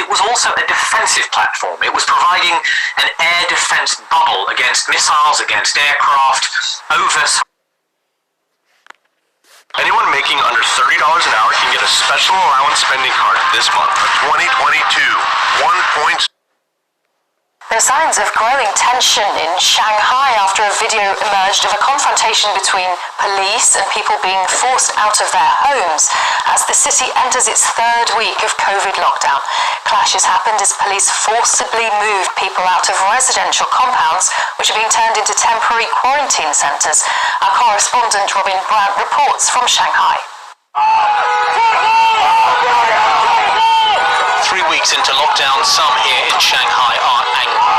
it was also a defensive platform. It was providing an air defense bubble against missiles, against aircraft, over... Anyone making under $30 an hour can get a special allowance spending card this month. A 2022 1. There are signs of growing tension in Shanghai after a video emerged of a confrontation between police and people being forced out of their homes as the city enters its third week of COVID lockdown. Clashes happened as police forcibly moved people out of residential compounds, which are being turned into temporary quarantine centres. Our correspondent Robin Brandt reports from Shanghai. 3 weeks into lockdown, some here in Shanghai are angry.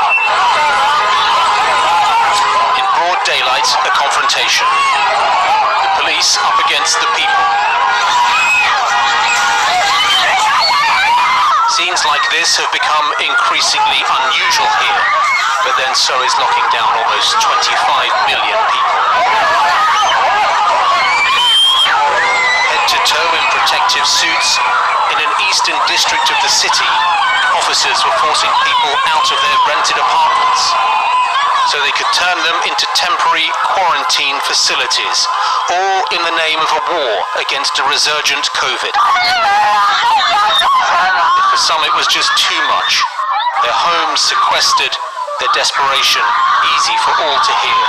In broad daylight, a confrontation. The police up against the people. Scenes like this have become increasingly unusual here, but then so is locking down almost 25 million people. Head to toe in protective suits, in an eastern district of the city, officers were forcing people out of their rented apartments so they could turn them into temporary quarantine facilities, all in the name of a war against a resurgent COVID. For some it was just too much. Their homes sequestered, their desperation easy for all to hear.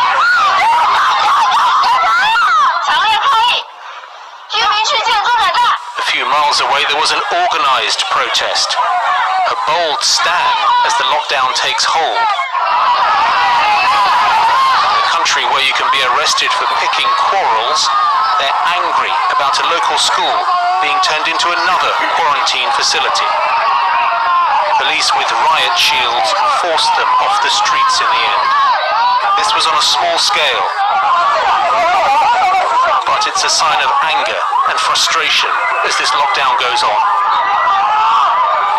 A few miles away there was an organised protest, a bold stand as the lockdown takes hold. In a country where you can be arrested for picking quarrels, they're angry about a local school being turned into another quarantine facility. Police with riot shields forced them off the streets in the end. This was on a small scale, but it's a sign of anger and frustration as this lockdown goes on.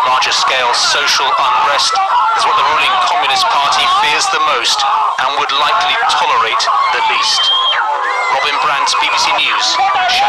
Larger scale social unrest is what the ruling Communist Party fears the most and would likely tolerate the least. Robin Brandt, BBC News, Shanghai.